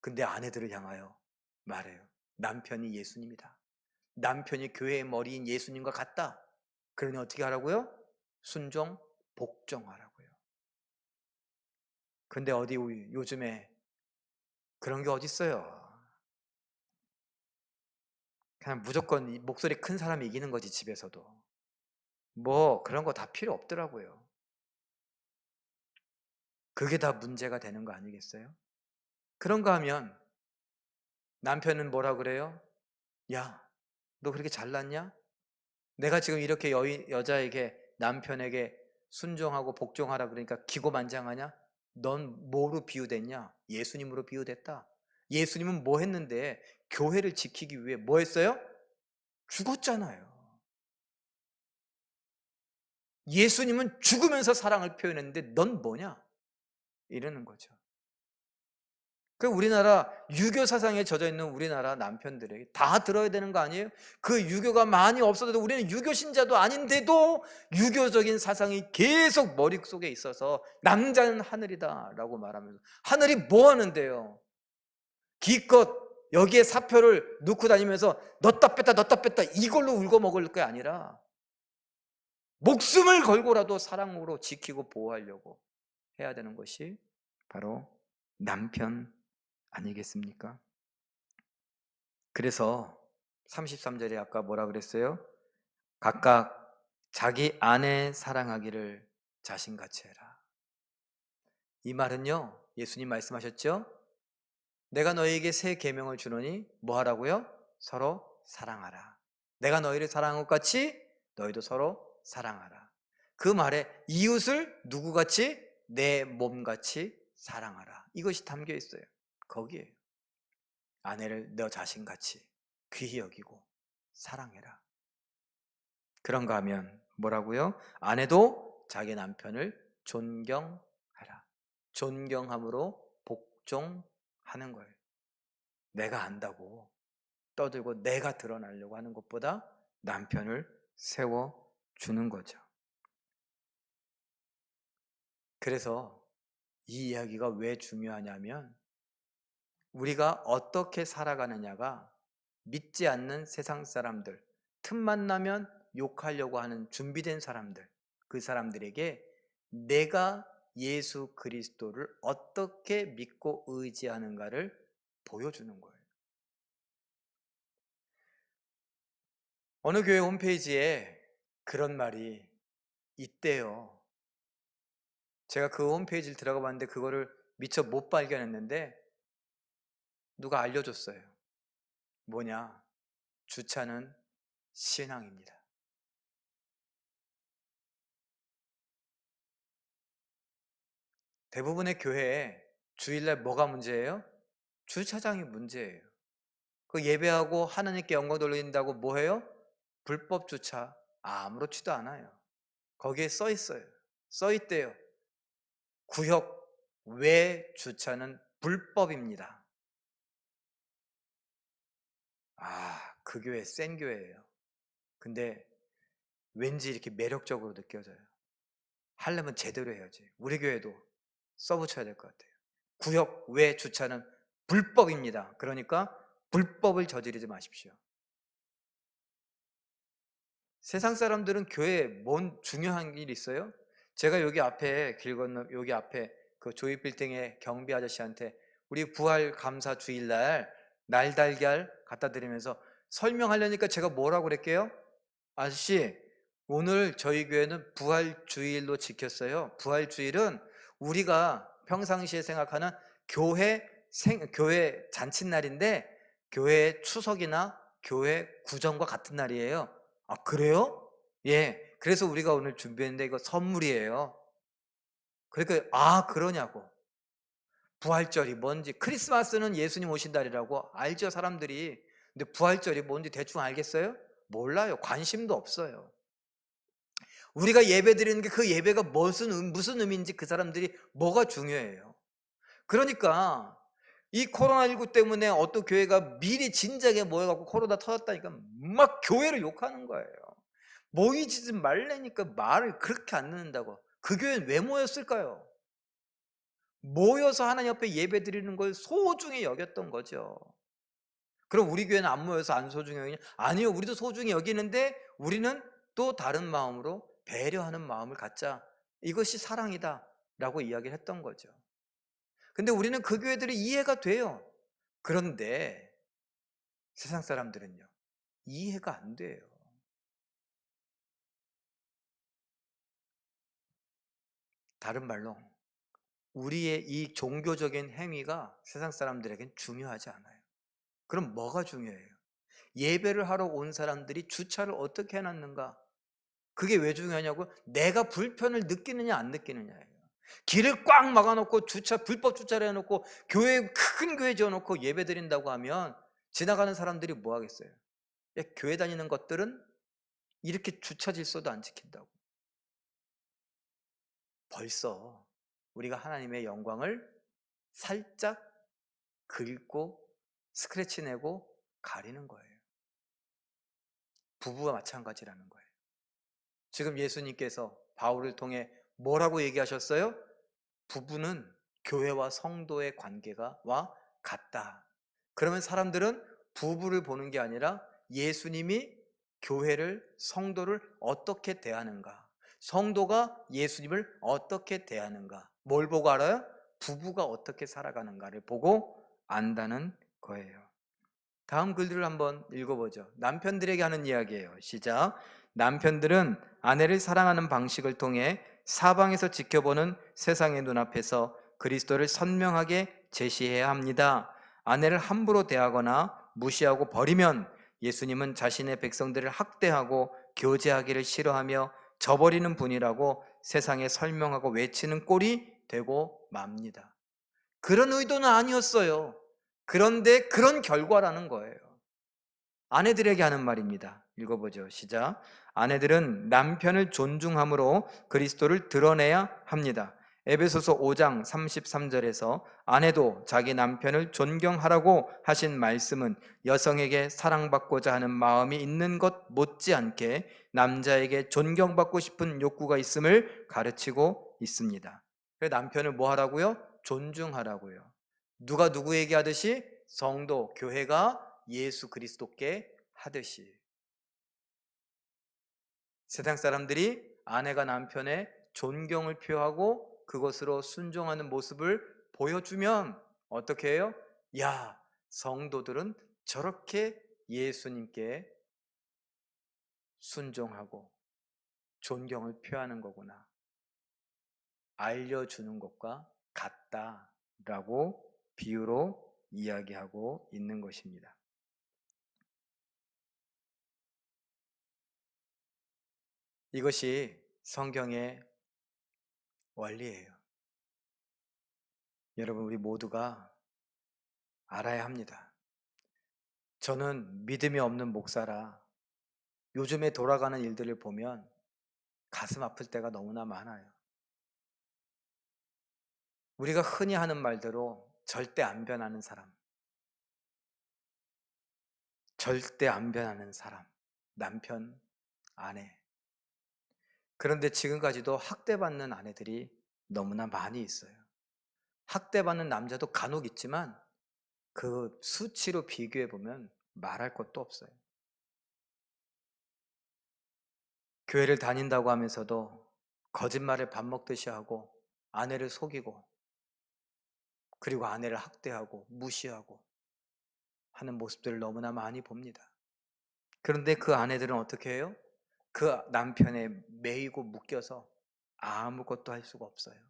근데 아내들을 향하여 말해요. 남편이 예수님이다. 남편이 교회의 머리인 예수님과 같다. 그러니 어떻게 하라고요? 순종, 복종하라고요. 근데 어디 요즘에 그런 게 어딨어요. 그냥 무조건 목소리 큰 사람이 이기는 거지 집에서도. 뭐 그런 거 다 필요 없더라고요. 그게 다 문제가 되는 거 아니겠어요? 그런가 하면 남편은 뭐라 그래요? 야, 너 그렇게 잘났냐? 내가 지금 이렇게 여자에게 남편에게 순종하고 복종하라 그러니까 기고만장하냐? 넌 뭐로 비유됐냐? 예수님으로 비유됐다. 예수님은 뭐 했는데 교회를 지키기 위해 뭐 했어요? 죽었잖아요. 예수님은 죽으면서 사랑을 표현했는데 넌 뭐냐? 이러는 거죠. 그 우리나라 유교 사상에 젖어 있는 우리나라 남편들에게 다 들어야 되는 거 아니에요? 그 유교가 많이 없어도 우리는 유교 신자도 아닌데도 유교적인 사상이 계속 머릿속에 있어서 남자는 하늘이다라고 말하면서 하늘이 뭐 하는데요? 기껏 여기에 사표를 넣고 다니면서 넣었다 뺐다 이걸로 울고 먹을 게 아니라 목숨을 걸고라도 사랑으로 지키고 보호하려고 해야 되는 것이 바로 남편 아니겠습니까? 그래서 33절에 아까 뭐라 그랬어요? 각각 자기 아내 사랑하기를 자신같이 해라. 이 말은요, 예수님 말씀하셨죠? 내가 너희에게 새 계명을 주노니 뭐 하라고요? 서로 사랑하라. 내가 너희를 사랑한 것 같이 너희도 서로 사랑하라. 그 말에 이웃을 누구같이? 내 몸같이 사랑하라. 이것이 담겨 있어요. 거기에 아내를 너 자신같이 귀히 여기고 사랑해라. 그런가 하면 뭐라고요? 아내도 자기 남편을 존경하라. 존경함으로 복종하는 거예요. 내가 안다고 떠들고 내가 드러나려고 하는 것보다 남편을 세워주는 거죠. 그래서 이 이야기가 왜 중요하냐면 우리가 어떻게 살아가느냐가 믿지 않는 세상 사람들, 틈만 나면 욕하려고 하는 준비된 사람들, 그 사람들에게 내가 예수 그리스도를 어떻게 믿고 의지하는가를 보여주는 거예요. 어느 교회 홈페이지에 그런 말이 있대요. 제가 그 홈페이지를 들어가 봤는데 그거를 미처 못 발견했는데 누가 알려줬어요. 뭐냐? 주차는 신앙입니다. 대부분의 교회에 주일날 뭐가 문제예요? 주차장이 문제예요. 그 예배하고 하나님께 영광 돌린다고 뭐 해요? 불법 주차. 아무렇지도 않아요. 거기에 써 있어요. 써 있대요. 구역 외 주차는 불법입니다. 그 교회 센 교회예요. 근데 왠지 이렇게 매력적으로 느껴져요. 하려면 제대로 해야지. 우리 교회도 써붙여야 될 것 같아요. 구역 외 주차는 불법입니다. 그러니까 불법을 저지르지 마십시오. 세상 사람들은 교회에 뭔 중요한 일이 있어요? 제가 여기 앞에 길 건너 여기 앞에 그 조이 빌딩의 경비 아저씨한테 우리 부활 감사 주일날 날달걀 갖다 드리면서 설명하려니까 제가 뭐라고 그랬게요? 아저씨, 오늘 저희 교회는 부활 주일로 지켰어요. 부활 주일은 우리가 평상시에 생각하는 교회 잔칫날인데 교회 추석이나 교회 구정과 같은 날이에요. 아, 그래요? 예. 그래서 우리가 오늘 준비했는데 이거 선물이에요. 그러니까 그러냐고. 부활절이 뭔지, 크리스마스는 예수님 오신 달이라고 알죠, 사람들이. 근데 부활절이 뭔지 대충 알겠어요? 몰라요. 관심도 없어요. 우리가 예배 드리는 게 그 예배가 무슨 의미인지 그 사람들이 뭐가 중요해요. 그러니까 이 코로나19 때문에 어떤 교회가 미리 진작에 모여갖고 코로나 터졌다니까 막 교회를 욕하는 거예요. 모이지 말라니까 말을 그렇게 안 듣는다고. 그 교회는 왜 모였을까요? 모여서 하나님 앞에 예배 드리는 걸 소중히 여겼던 거죠. 그럼 우리 교회는 안 모여서 안 소중히 여기냐? 아니요, 우리도 소중히 여기는데 우리는 또 다른 마음으로 배려하는 마음을 갖자. 이것이 사랑이다 라고 이야기를 했던 거죠. 근데 우리는 그 교회들이 이해가 돼요. 그런데 세상 사람들은요, 이해가 안 돼요. 다른 말로 우리의 이 종교적인 행위가 세상 사람들에겐 중요하지 않아요. 그럼 뭐가 중요해요? 예배를 하러 온 사람들이 주차를 어떻게 해놨는가? 그게 왜 중요하냐고? 내가 불편을 느끼느냐 안 느끼느냐예요. 길을 꽉 막아놓고 불법 주차를 해놓고 큰 교회 지어놓고 예배 드린다고 하면 지나가는 사람들이 뭐 하겠어요? 야, 교회 다니는 것들은 이렇게 주차 질서도 안 지킨다고. 벌써 우리가 하나님의 영광을 살짝 긁고 스크래치 내고 가리는 거예요. 부부와 마찬가지라는 거예요. 지금 예수님께서 바울을 통해 뭐라고 얘기하셨어요? 부부는 교회와 성도의 관계와 같다. 그러면 사람들은 부부를 보는 게 아니라 예수님이 교회를, 성도를 어떻게 대하는가, 성도가 예수님을 어떻게 대하는가, 뭘 보고 알아요? 부부가 어떻게 살아가는가를 보고 안다는 거예요. 다음 글들을 한번 읽어보죠. 남편들에게 하는 이야기예요. 시작. 남편들은 아내를 사랑하는 방식을 통해 사방에서 지켜보는 세상의 눈앞에서 그리스도를 선명하게 제시해야 합니다. 아내를 함부로 대하거나 무시하고 버리면 예수님은 자신의 백성들을 학대하고 교제하기를 싫어하며 저버리는 분이라고 세상에 설명하고 외치는 꼴이 되고 맙니다. 그런 의도는 아니었어요. 그런데 그런 결과라는 거예요. 아내들에게 하는 말입니다. 읽어보죠. 시작. 아내들은 남편을 존중함으로 그리스도를 드러내야 합니다. 에베소서 5장 33절에서 아내도 자기 남편을 존경하라고 하신 말씀은 여성에게 사랑받고자 하는 마음이 있는 것 못지않게 남자에게 존경받고 싶은 욕구가 있음을 가르치고 있습니다. 그래서 남편을 뭐 하라고요? 존중하라고요. 누가 누구에게 하듯이? 성도, 교회가 예수 그리스도께 하듯이. 세상 사람들이 아내가 남편의 존경을 표하고 그것으로 순종하는 모습을 보여주면 어떻게 해요? 야, 성도들은 저렇게 예수님께 순종하고 존경을 표하는 거구나. 알려주는 것과 같다라고 비유로 이야기하고 있는 것입니다. 이것이 성경의 원리예요. 여러분, 우리 모두가 알아야 합니다. 저는 믿음이 없는 목사라 요즘에 돌아가는 일들을 보면 가슴 아플 때가 너무나 많아요. 우리가 흔히 하는 말대로 절대 안 변하는 사람, 절대 안 변하는 사람, 남편, 아내. 그런데 지금까지도 학대받는 아내들이 너무나 많이 있어요. 학대받는 남자도 간혹 있지만 그 수치로 비교해 보면 말할 것도 없어요. 교회를 다닌다고 하면서도 거짓말을 밥 먹듯이 하고 아내를 속이고 그리고 아내를 학대하고 무시하고 하는 모습들을 너무나 많이 봅니다. 그런데 그 아내들은 어떻게 해요? 그 남편에 매이고 묶여서 아무것도 할 수가 없어요.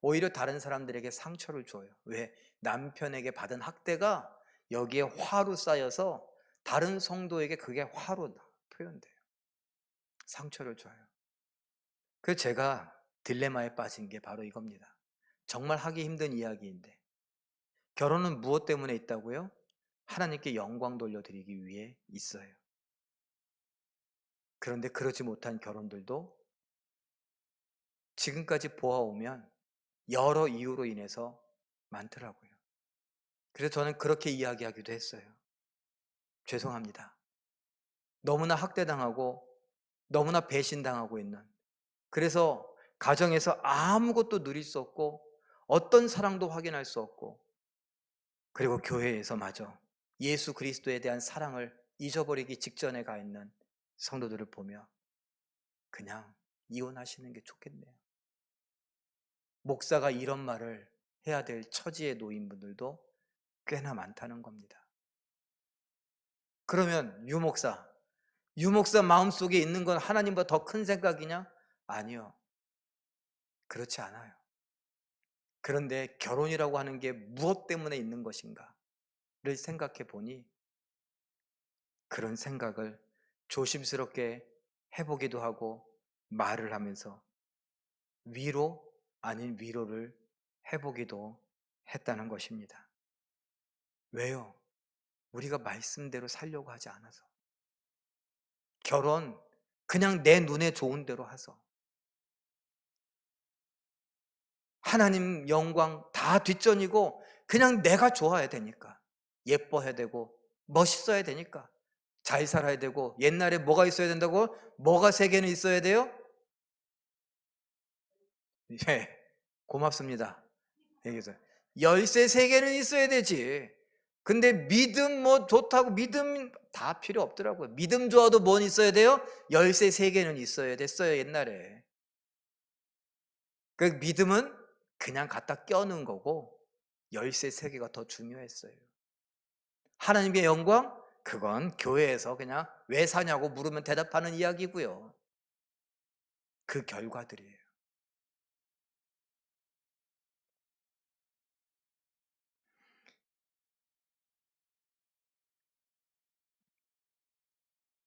오히려 다른 사람들에게 상처를 줘요. 왜? 남편에게 받은 학대가 여기에 화로 쌓여서 다른 성도에게 그게 화로 표현돼요. 상처를 줘요. 그래서 제가 딜레마에 빠진 게 바로 이겁니다. 정말 하기 힘든 이야기인데 결혼은 무엇 때문에 있다고요? 하나님께 영광 돌려드리기 위해 있어요. 그런데 그러지 못한 결혼들도 지금까지 보아오면 여러 이유로 인해서 많더라고요. 그래서 저는 그렇게 이야기하기도 했어요. 죄송합니다. 너무나 학대당하고 너무나 배신당하고 있는, 그래서 가정에서 아무것도 누릴 수 없고 어떤 사랑도 확인할 수 없고, 그리고 교회에서마저 예수 그리스도에 대한 사랑을 잊어버리기 직전에 가 있는 성도들을 보며 그냥 이혼하시는 게 좋겠네요. 목사가 이런 말을 해야 될 처지에 놓인 분들도 꽤나 많다는 겁니다. 그러면 유목사 마음속에 있는 건 하나님보다 더 큰 생각이냐? 아니요. 그렇지 않아요. 그런데 결혼이라고 하는 게 무엇 때문에 있는 것인가를 생각해 보니 그런 생각을 조심스럽게 해보기도 하고 말을 하면서 위로 아닌 위로를 해보기도 했다는 것입니다. 왜요? 우리가 말씀대로 살려고 하지 않아서. 결혼 그냥 내 눈에 좋은 대로 해서 하나님 영광 다 뒷전이고 그냥 내가 좋아야 되니까, 예뻐야 되고 멋있어야 되니까, 잘 살아야 되고, 옛날에 뭐가 있어야 된다고? 뭐가 세 개는 있어야 돼요? 예, 고맙습니다. 여기서 열쇠 세 개는 있어야 되지. 근데 믿음 뭐 좋다고 믿음 다 필요 없더라고요. 믿음 좋아도 뭔 있어야 돼요? 열쇠 세 개는 있어야 됐어요, 옛날에. 그 믿음은 그냥 갖다 껴는 거고 열쇠 세 개가 더 중요했어요. 하나님의 영광? 그건 교회에서 그냥 왜 사냐고 물으면 대답하는 이야기고요. 그 결과들이에요.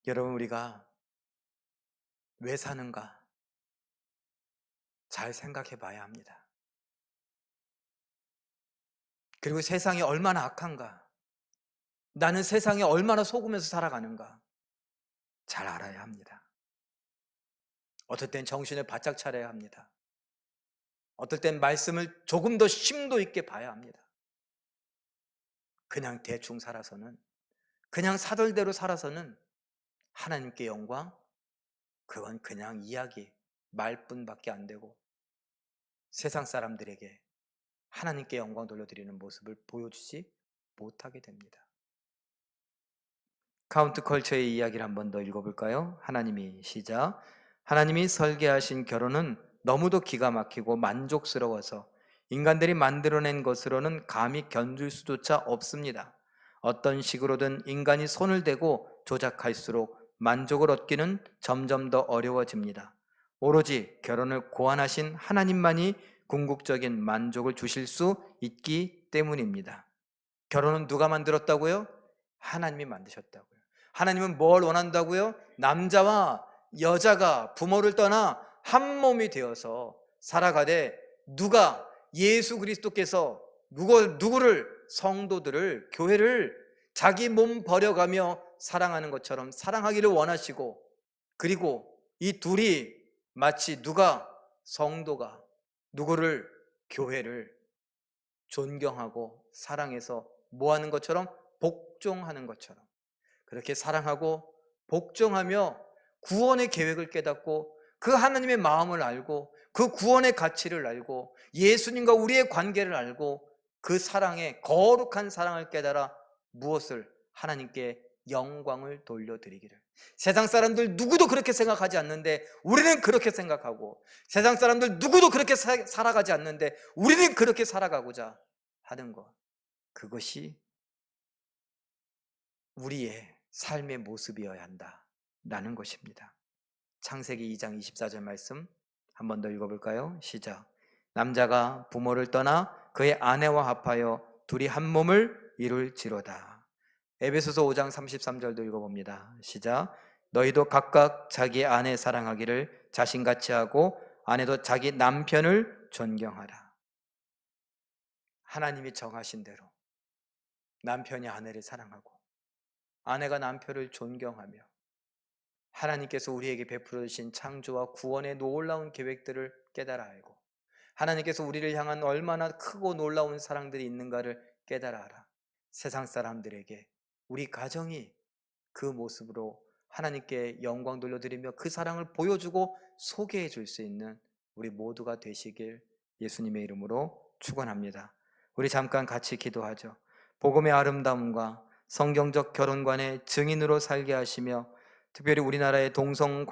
여러분, 우리가 왜 사는가 잘 생각해 봐야 합니다. 그리고 세상이 얼마나 악한가, 나는 세상에 얼마나 속으면서 살아가는가 잘 알아야 합니다. 어떨 땐 정신을 바짝 차려야 합니다. 어떨 땐 말씀을 조금 더 심도 있게 봐야 합니다. 그냥 대충 살아서는, 그냥 사돌대로 살아서는 하나님께 영광? 그건 그냥 이야기, 말뿐밖에 안 되고 세상 사람들에게 하나님께 영광 돌려드리는 모습을 보여주지 못하게 됩니다. 카운트 컬처의 이야기를 한 번 더 읽어볼까요? 하나님이 시작. 하나님이 설계하신 결혼은 너무도 기가 막히고 만족스러워서 인간들이 만들어낸 것으로는 감히 견줄 수조차 없습니다. 어떤 식으로든 인간이 손을 대고 조작할수록 만족을 얻기는 점점 더 어려워집니다. 오로지 결혼을 고안하신 하나님만이 궁극적인 만족을 주실 수 있기 때문입니다. 결혼은 누가 만들었다고요? 하나님이 만드셨다고요. 하나님은 뭘 원한다고요? 남자와 여자가 부모를 떠나 한 몸이 되어서 살아가되, 누가 예수 그리스도께서 누구를, 성도들을, 교회를 자기 몸 버려가며 사랑하는 것처럼 사랑하기를 원하시고, 그리고 이 둘이 마치 누가, 성도가 누구를, 교회를 존경하고 사랑해서 뭐하는 것처럼, 복종하는 것처럼, 그렇게 사랑하고 복종하며 구원의 계획을 깨닫고 그 하나님의 마음을 알고 그 구원의 가치를 알고 예수님과 우리의 관계를 알고 그 사랑의, 거룩한 사랑을 깨달아 무엇을, 하나님께 영광을 돌려드리기를. 세상 사람들 누구도 그렇게 생각하지 않는데 우리는 그렇게 생각하고, 세상 사람들 누구도 그렇게 살아가지 않는데 우리는 그렇게 살아가고자 하는 것, 그것이 우리의 삶의 모습이어야 한다라는 것입니다. 창세기 2장 24절 말씀 한 번 더 읽어볼까요? 시작. 남자가 부모를 떠나 그의 아내와 합하여 둘이 한 몸을 이룰지로다. 에베소서 5장 33절도 읽어봅니다. 시작. 너희도 각각 자기 아내 사랑하기를 자신같이 하고 아내도 자기 남편을 존경하라. 하나님이 정하신 대로 남편이 아내를 사랑하고 아내가 남편을 존경하며 하나님께서 우리에게 베풀어 주신 창조와 구원의 놀라운 계획들을 깨달아 알고 하나님께서 우리를 향한 얼마나 크고 놀라운 사랑들이 있는가를 깨달아 알아 세상 사람들에게 우리 가정이 그 모습으로 하나님께 영광 돌려드리며 그 사랑을 보여주고 소개해 줄 수 있는 우리 모두가 되시길 예수님의 이름으로 축원합니다. 우리 잠깐 같이 기도하죠. 복음의 아름다움과 성경적 결혼관의 증인으로 살게 하시며 특별히 우리나라의 동성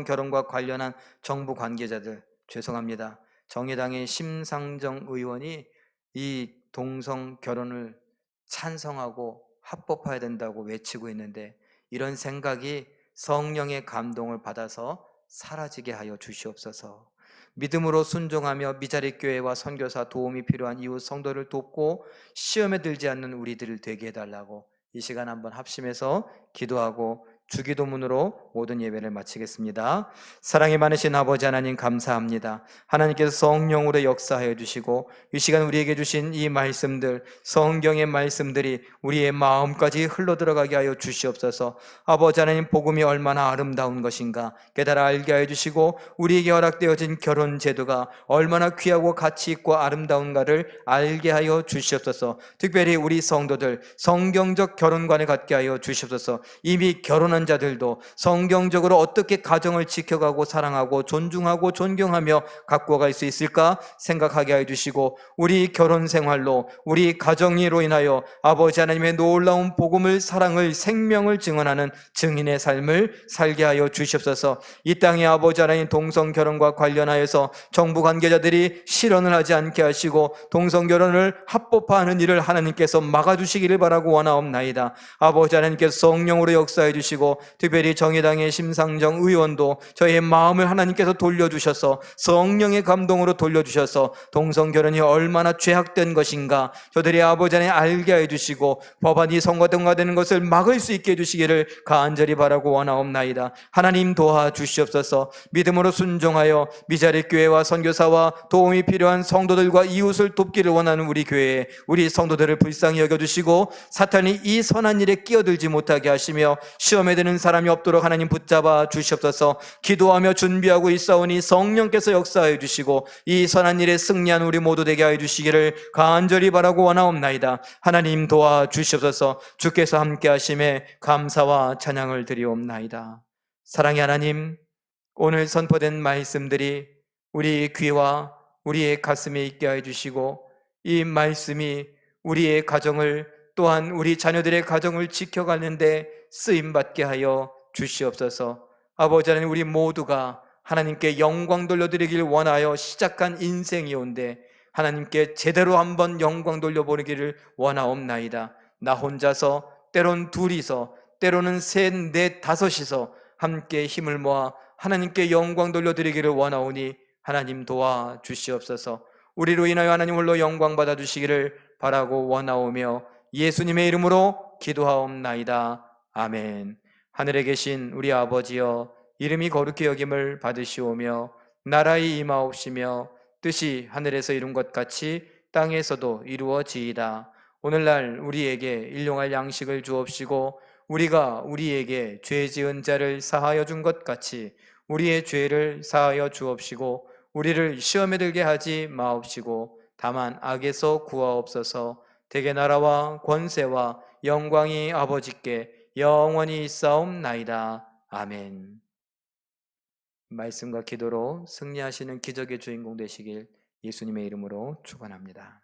결혼과 관련한 정부 관계자들, 죄송합니다. 정의당의 심상정 의원이 이 동성 결혼을 찬성하고 합법화해야 된다고 외치고 있는데, 이런 생각이 성령의 감동을 받아서 사라지게 하여 주시옵소서. 믿음으로 순종하며 미자리 교회와 선교사, 도움이 필요한 이웃 성도를 돕고 시험에 들지 않는 우리들을 되게 해달라고 이 시간 한번 합심해서 기도하고 주기도문으로 모든 예배를 마치겠습니다. 사랑이 많으신 아버지 하나님, 감사합니다. 하나님께서 성령으로 역사하여 주시고 이 시간 우리에게 주신 이 말씀들, 성경의 말씀들이 우리의 마음까지 흘러들어가게 하여 주시옵소서. 아버지 하나님, 복음이 얼마나 아름다운 것인가 깨달아 알게 하여 주시고 우리에게 허락되어진 결혼 제도가 얼마나 귀하고 가치 있고 아름다운가를 알게 하여 주시옵소서. 특별히 우리 성도들 성경적 결혼관을 갖게 하여 주시옵소서. 이미 결혼한 자들도 성경적으로 어떻게 가정을 지켜가고 사랑하고 존중하고 존경하며 갖고 갈 수 있을까 생각하게 하여 주시고, 우리 결혼 생활로 우리 가정으로 인하여 아버지 하나님의 놀라운 복음을, 사랑을, 생명을 증언하는 증인의 삶을 살게 하여 주시옵소서. 이 땅에 아버지 하나님 동성 결혼과 관련하여서 정부 관계자들이 실현을 하지 않게 하시고 동성 결혼을 합법화하는 일을 하나님께서 막아주시기를 바라고 원하옵나이다. 아버지 하나님께서 성령으로 역사해 주시고 특별히 정의당의 심상정 의원도 저의 마음을 하나님께서 돌려주셔서 성령의 감동으로 돌려주셔서 동성 결혼이 얼마나 죄악된 것인가 저들의 아버지 하나님 알게 해주시고 법안이 통과되는 것을 막을 수 있게 해주시기를 간절히 바라고 원하옵나이다. 하나님 도와주시옵소서. 믿음으로 순종하여 미자리 교회와 선교사와 도움이 필요한 성도들과 이웃을 돕기를 원하는 우리 교회에 우리 성도들을 불쌍히 여겨주시고 사탄이 이 선한 일에 끼어들지 못하게 하시며 시험에 드는 사람이 없도록 하나님 붙잡아 주시옵소서. 기도하며 준비하고 있사오니 성령께서 역사하여 주시고 이 선한 일에 승리한 우리 모두 되게 하여 주시기를 간절히 바라고 원하옵나이다. 하나님 도와주시옵소서. 주께서 함께 하심에 감사와 찬양을 드리옵나이다. 사랑의 하나님, 오늘 선포된 말씀들이 우리 귀와 우리의 가슴에 있게 하여 주시고 이 말씀이 우리의 가정을 또한 우리 자녀들의 가정을 지켜가는데 쓰임받게 하여 주시옵소서. 아버지 하나님, 우리 모두가 하나님께 영광 돌려드리길 원하여 시작한 인생이온데 하나님께 제대로 한번 영광 돌려보기를 원하옵나이다. 나 혼자서, 때론 둘이서, 때로는 셋, 넷, 다섯이서 함께 힘을 모아 하나님께 영광 돌려드리기를 원하오니 하나님 도와주시옵소서. 우리로 인하여 하나님 홀로 영광 받아주시기를 바라고 원하오며 예수님의 이름으로 기도하옵나이다. 아멘. 하늘에 계신 우리 아버지여, 이름이 거룩히 여김을 받으시오며 나라의 임하옵시며 뜻이 하늘에서 이룬 것 같이 땅에서도 이루어지이다. 오늘날 우리에게 일용할 양식을 주옵시고 우리가 우리에게 죄 지은 자를 사하여 준 것 같이 우리의 죄를 사하여 주옵시고 우리를 시험에 들게 하지 마옵시고 다만 악에서 구하옵소서. 대개 나라와 권세와 영광이 아버지께 영원히 있사옵나이다. 아멘. 말씀과 기도로 승리하시는 기적의 주인공 되시길 예수님의 이름으로 축원합니다.